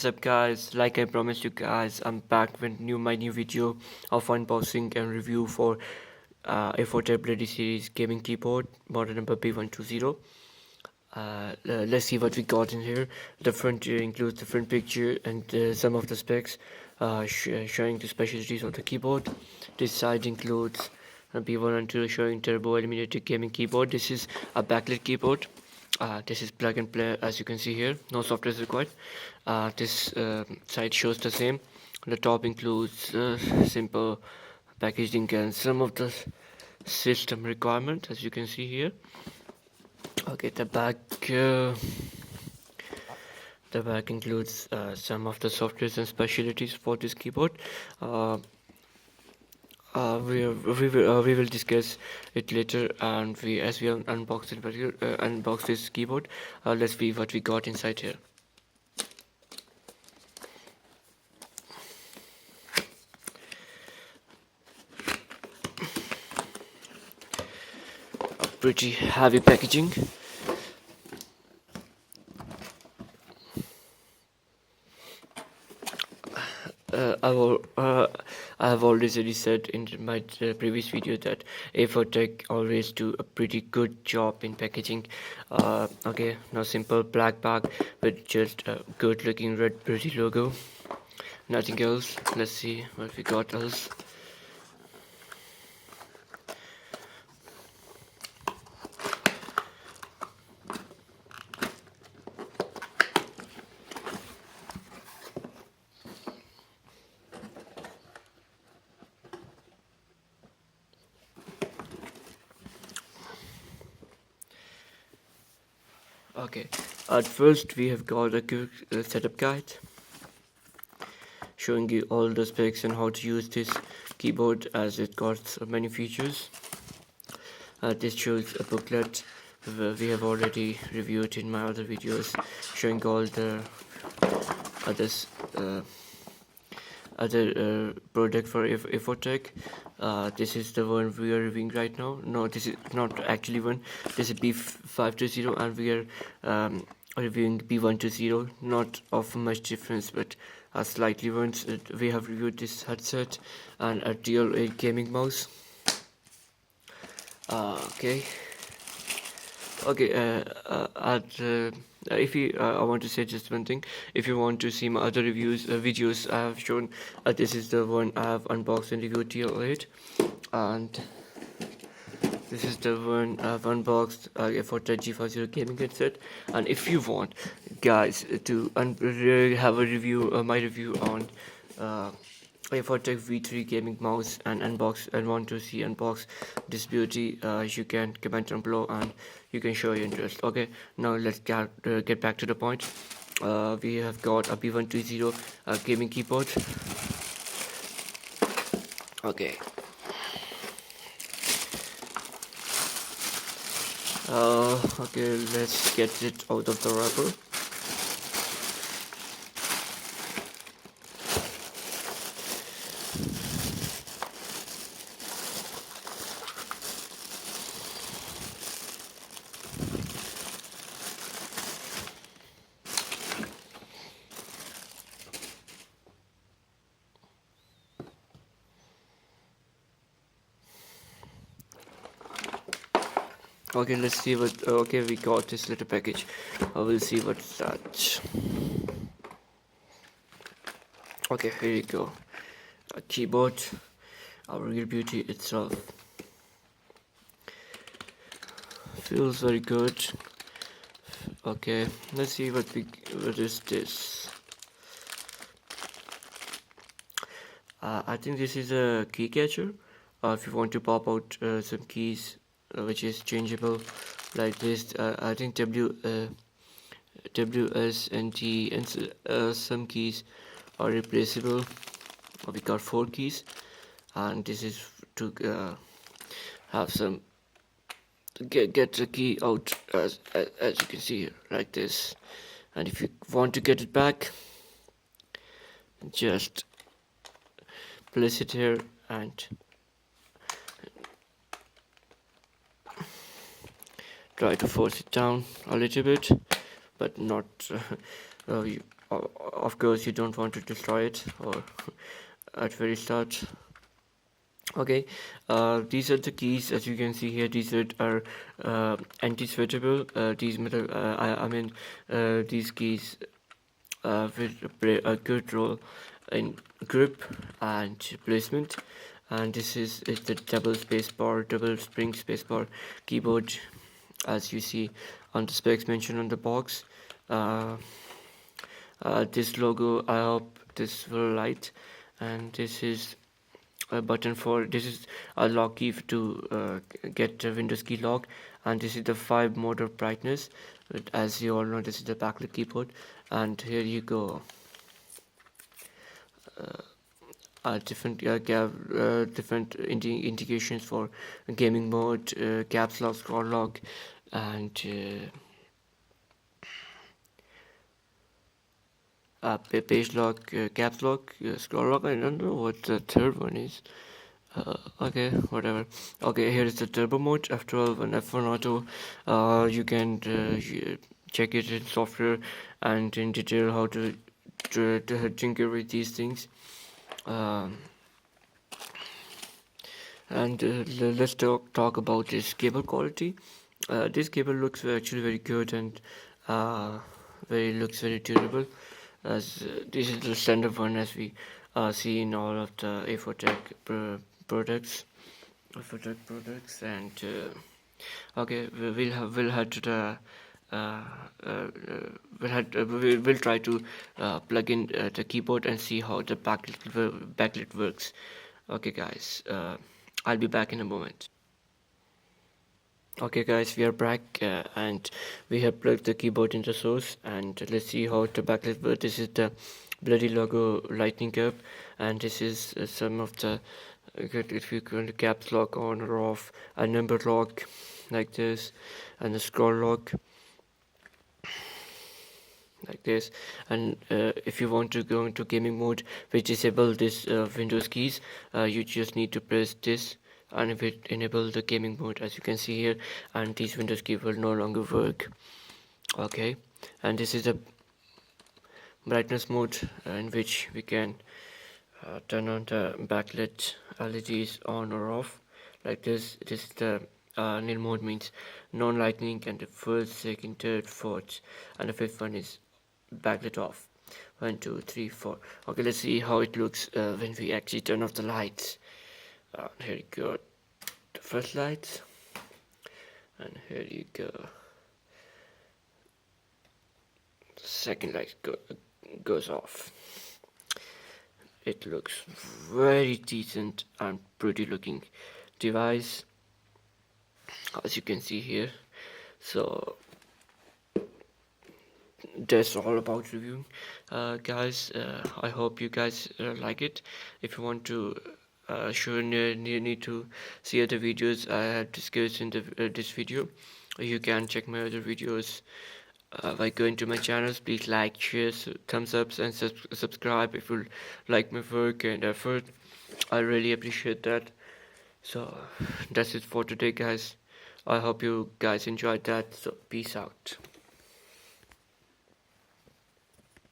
What's up guys, like I promised you guys, I'm back with my new video of unboxing and review for A4tech Bloody Series gaming keyboard model number B120. Let's see what we got in here. The front includes the front picture and some of the specs showing the specialties of the keyboard. This side includes a B112 showing turbo illuminated gaming keyboard. This is a backlit keyboard. This is plug and play, as you can see here, no software is required. This side shows the same. The top includes simple packaging and some of the system requirements, as you can see here. Okay, the back includes some of the softwares and specialties for this keyboard. We will discuss it later, and as we unbox this keyboard, let's see what we got inside here. Pretty heavy packaging. I have already said in my previous video that A4tech always do a pretty good job in packaging. Okay, now simple black bag with just a good looking red pretty logo. Nothing else. Let's see what we got else. Okay, at first we have got a quick setup guide showing you all the specs and how to use this keyboard, as it got so many features. This shows a booklet we have already reviewed in my other videos, showing all the other product for A4tech. This is the one we are reviewing right now. No, this is not actually one. This is B520, and we are reviewing B120. Not of much difference, but slightly ones. We have reviewed this headset and a dual gaming mouse. Okay. If you I want to say just one thing. If you want to see my other reviews videos I have shown, this is the one I have unboxed and reviewed TL8, and this is the one I've unboxed for the G50 gaming headset. And if you want guys to have a review, my review on A4tech V3 gaming mouse and want to see unbox this beauty, you can comment down below and you can show your interest. Okay, now let's get back to the point. We have got a B120 gaming keyboard. Okay. Okay, let's get it out of the wrapper. Okay, let's see what. Okay, we got this little package. We'll see what's that. Okay, here you go. A keyboard, our real beauty itself. Feels very good. Okay, let's see what is this. I think this is a key catcher. If you want to pop out some keys, which is changeable like this. I think W, S and T and some keys are replaceable. We got 4 keys, and this is to have some to get the key out as you can see here, like this. And if you want to get it back, just place it here and try to force it down a little bit, but not of course you don't want to destroy it or at very start. Okay, these are the keys. As you can see here, these are anti-switchable. These metal I mean these keys will play a good role in grip and placement. And this is the double spacebar, double spring spacebar keyboard, as you see on the specs mentioned on the box. uh, this logo, I hope this will light. And this is a button for, this is a lock key to get the Windows key lock. And this is the 5 mode of brightness. But as you all know, this is the backlit keyboard. And here you go, different different indications for gaming mode, caps lock, scroll lock, and page lock, caps lock, scroll lock. I don't know what the third one is. Okay, whatever. Okay, here is the turbo mode. After all, when F1 auto, you can check it in software and in detail how to tinker with these things. And let's talk about this cable quality. This cable looks actually very good, and looks very durable, as this is the standard one as we see in all of the A4tech products. A4tech products. And okay, we'll head to the we'll try to plug in the keyboard and see how the backlit works. Okay guys, I'll be back in a moment. Okay guys, we are back, and we have plugged the keyboard into source, and let's see how the backlit works. This is the bloody logo lightning up, and this is some of the if you go to caps lock on or off, a number lock like this, and a scroll lock like this. And if you want to go into gaming mode, which disable this Windows keys, you just need to press this and if it enable the gaming mode, as you can see here, and these Windows keys will no longer work. Okay, and this is the brightness mode in which we can turn on the backlit LEDs on or off like this. This is the nil mode, means non-lightning, and the first, second, third, fourth, and the fifth one is backlit off. 1, 2, 3, 4. Okay, let's see how it looks when we actually turn off the lights. Here you go, the first light, and here you go, the second light goes off. It looks very decent and pretty looking device, as you can see here. So that's all about reviewing, guys. I hope you guys like it. If you want to sure need to see other videos I have discussed in this video, you can check my other videos by going to my channels. Please like, share, thumbs ups, and subscribe if you like my work and effort. I really appreciate that. So that's it for today, guys. I hope you guys enjoyed that. So peace out.